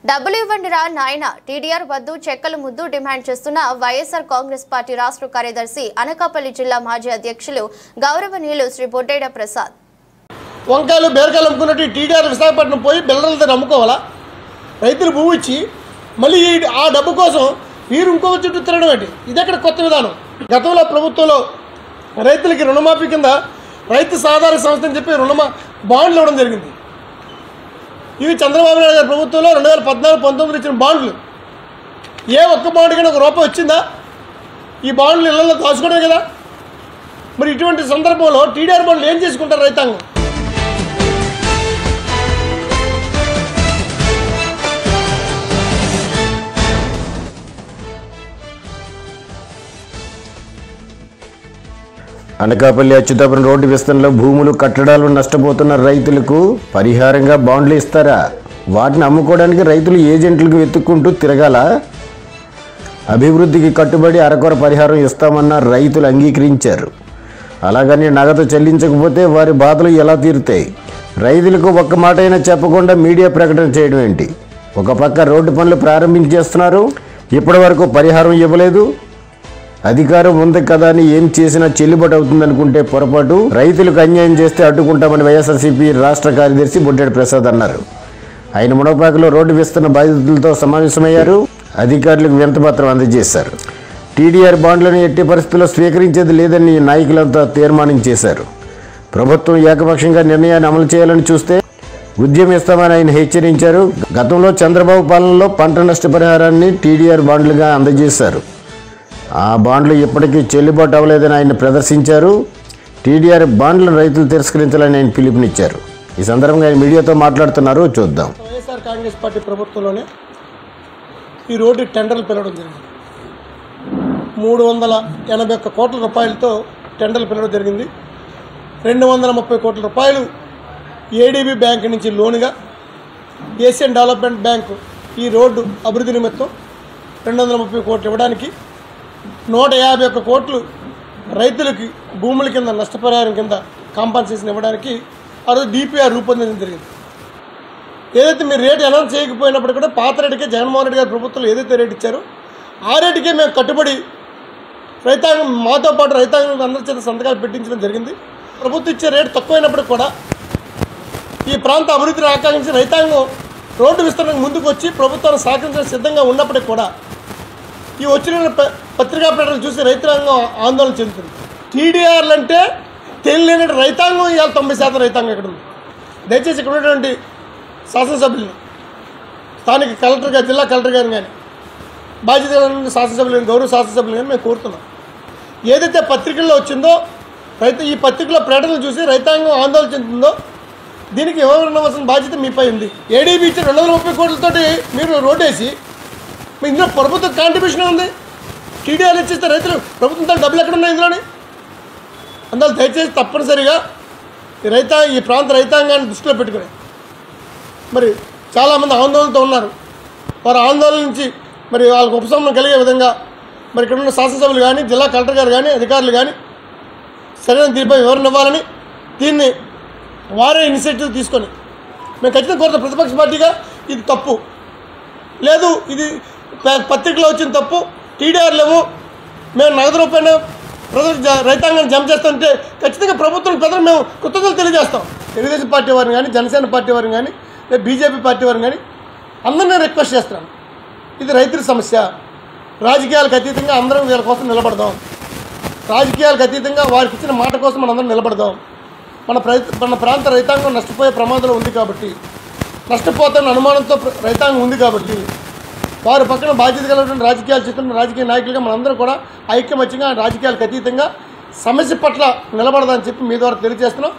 డబ్బులు ఇవ్వండిరా నాయన టీడీఆర్ వద్దు చెక్కలు ముద్దు డిమాండ్ చేస్తున్న వైఎస్ఆర్ కాంగ్రెస్ పార్టీ రాష్ట్ర కార్యదర్శి అనకాపల్లి జిల్లా మాజీ అధ్యక్షులు గౌరవనీయులు శ్రీ బొడ్డేడ ప్రసాద్. వంకాయలు బీరకాయలు అమ్ముకున్నట్టు టీడీఆర్ విశాఖపట్నం పోయి బిల్డర్లతో అమ్ముకోవాలా? రైతులు భూమి ఇచ్చి మళ్ళీ ఆ డబ్బు కోసం వీరు ఇంకొక చుట్టూ తిరగడం ఏంటి? ఇదెక్కడ కొత్త విధానం? గతంలో ప్రభుత్వంలో రైతులకి రుణమాఫీ కింద రైతు సాధారణ సంస్థ అని చెప్పి బాండ్లు ఇవ్వడం జరిగింది. ఇవి చంద్రబాబు నాయుడు గారి ప్రభుత్వంలో 2014-19 ఇచ్చిన బాండ్లు. ఏ ఒక్క బాండ్ కన్నా ₹1 వచ్చిందా? ఈ బాండ్లు ఇళ్లలో దాచుకోవడమే కదా. మరి ఇటువంటి సందర్భంలో టీడీఆర్ బాండ్లు ఏం చేసుకుంటారు రైతాంగం? అనకాపల్లి అచ్యుతాపురం రోడ్డు విస్తరణలో భూములు కట్టడాలు నష్టపోతున్న రైతులకు పరిహారంగా బాండ్లు ఇస్తారా? వాటిని అమ్ముకోవడానికి రైతులు ఏజెంట్లకు వెతుక్కుంటూ తిరగాల? అభివృద్ధికి కట్టుబడి అరకొర పరిహారం ఇస్తామన్న రైతులు అంగీకరించారు. అలాగని నగదు చెల్లించకపోతే వారి బాధలు ఎలా తీరుతాయి? రైతులకు ఒక్క మాట అయినా చెప్పకుండా మీడియా ప్రకటన చేయడం ఏంటి? ఒక పక్క రోడ్డు పనులు ప్రారంభించేస్తున్నారు, ఇప్పటి వరకు పరిహారం ఇవ్వలేదు. అధికారం ఉంది కదా అని ఏం చేసినా చెల్లుబాటు అవుతుందనుకుంటే పొరపాటు. రైతులకు అన్యాయం చేస్తే అడ్డుకుంటామని వైఎస్ఆర్సీపీ రాష్ట్ర కార్యదర్శి బొడ్డేడ ప్రసాద్ అన్నారు. ఆయన మునగపాకలో రోడ్డు విస్తరణ బాధితులతో సమావేశమయ్యారు. అధికారులకు వినతిపత్రం అందజేశారు. టీడీఆర్ బాండ్లను ఎట్టి పరిస్థితుల్లో స్వీకరించేది లేదని నాయకులంతా తీర్మానం చేశారు. ప్రభుత్వం ఏకపక్షంగా నిర్ణయాన్ని అమలు చేయాలని చూస్తే ఉద్యమిస్తామని ఆయన హెచ్చరించారు. గతంలో చంద్రబాబు పాలనలో పంట నష్టపరిహారాన్ని టీడీఆర్ బాండ్లుగా అందజేశారు. ఆ బాండ్లు ఇప్పటికీ చెల్లుబాటు అవ్వలేదని ఆయన ప్రదర్శించారు. టీడీఆర్ బాండ్లను రైతులు తిరస్కరించాలని ఆయన పిలుపునిచ్చారు. ఈ సందర్భంగా ఆయన మీడియాతో మాట్లాడుతున్నారు, చూద్దాం. వైఎస్ఆర్ కాంగ్రెస్ పార్టీ ప్రభుత్వంలోనే ఈ రోడ్డు టెండర్లు పిలవడం జరిగింది. 381 కోట్ల రూపాయలతో టెండర్లు పిలవడం జరిగింది. 230 కోట్ల రూపాయలు ఏడీబీ బ్యాంక్ నుంచి లోనుగా ఏషియన్ డెవలప్మెంట్ బ్యాంకు ఈ రోడ్డు అభివృద్ధి నిమిత్తం 230 కోట్లు ఇవ్వడానికి, 151 కోట్లు రైతులకి భూముల కింద నష్టపరిహారం కింద కాంపన్సేషన్ ఇవ్వడానికి ఆ రోజు డిపిఆర్ రూపొందించడం జరిగింది. ఏదైతే మీరు రేటు అనౌన్స్ చేయకపోయినప్పుడు కూడా పాత రేటుకే జగన్మోహన్ రెడ్డి గారి ప్రభుత్వంలో ఏదైతే రేటు ఇచ్చారో ఆ రేటుకే మేము కట్టుబడి రైతాంగం మాతో పాటు రైతాంగం అందరి చేత సంతకాలు పెట్టించడం జరిగింది. ప్రభుత్వం ఇచ్చే రేటు తక్కువైనప్పుడు కూడా ఈ ప్రాంత అభివృద్ధిని ఆకాంక్షించి రైతాంగం రోడ్డు విస్తరణకు ముందుకు వచ్చి ప్రభుత్వాన్ని సహకరించడానికి సిద్ధంగా ఉన్నప్పటికీ కూడా ఈ వచ్చిన పత్రికా ప్రకటనలు చూసి రైతాంగం ఆందోళన చెందుతుంది. టీడీఆర్లు అంటే తెలియని రైతాంగం ఇవాళ 90% రైతాంగం ఇక్కడ ఉంది. దయచేసి ఇక్కడ ఉన్నటువంటి శాసనసభ్యులు, స్థానిక కలెక్టర్ గారు, జిల్లా కలెక్టర్ గారిని కానీ, బాధ్యత శాసనసభ్యులు కానీ, గౌరవ శాసనసభ్యులు కానీ మేము కోరుతున్నాం. ఏదైతే పత్రికల్లో వచ్చిందో ఈ పత్రికలో ప్రకటనలు చూసి రైతాంగం ఆందోళన చెందుతుందో దీనికి ఇవ్వవలసిన బాధ్యత మీపై ఉంది. ఏడీబీ ఇచ్చి 230 కోట్లతోటి మీరు రోడ్డు వేసి ఇందులో ప్రభుత్వ కాంట్రిబ్యూషన్ ఉంది. టీడీఆర్ ఇచ్చేస్తే రైతులు ప్రభుత్వంతో డబ్బులు ఎక్కడ ఉన్నాయి ఇందులోని? అందువల్ల దయచేసి తప్పనిసరిగా ఈ ప్రాంత రైతాంగాన్ని దృష్టిలో పెట్టుకుని మరి చాలామంది ఆందోళనతో ఉన్నారు. వారి ఆందోళన నుంచి మరి వాళ్ళకు ఉపశమనం కలిగే విధంగా మరి ఇక్కడ ఉన్న శాసనసభ్యులు కానీ, జిల్లా కలెక్టర్ గారు కానీ, అధికారులు కానీ సరైన దీనిపై వివరణ ఇవ్వాలని, దీన్ని వారే ఇనిషియేటివ్ తీసుకొని మేము ఖచ్చితంగా కోరుతాం. ప్రతిపక్ష పార్టీగా ఇది తప్పు లేదు, ఇది పత్రికలో వచ్చిన తప్పు, టీడీఆర్ లేవు, మేము నగదు రూపాయలు ప్రజలకు రైతాంగాన్ని జమ చేస్తుంటే ఖచ్చితంగా ప్రభుత్వం ప్రజలు మేము కృతజ్ఞతలు తెలియజేస్తాం. తెలుగుదేశం పార్టీ వారిని కానీ, జనసేన పార్టీ వారిని కానీ, లేదా బీజేపీ పార్టీ వారిని కానీ అందరినీ రిక్వెస్ట్ చేస్తున్నాను. ఇది రైతుల సమస్య. రాజకీయాలకు అతీతంగా అందరం వీళ్ళ కోసం నిలబడదాం. రాజకీయాలకు అతీతంగా వారికి ఇచ్చిన మాట కోసం మనందరం నిలబడదాం. మన ప్రాంత రైతాంగం నష్టపోయే ప్రమాదంలో ఉంది కాబట్టి, నష్టపోతున్న అనుమానంతో రైతాంగం ఉంది కాబట్టి వారి పక్కన బాధ్యత కలిగిన రాజకీయాలు చేస్తున్న రాజకీయ నాయకులుగా మనందరం కూడా ఐక్యమత్యంగా రాజకీయాలకు అతీతంగా సమస్య పట్ల నిలబడదని చెప్పి మీ ద్వారా తెలియజేస్తున్నాం.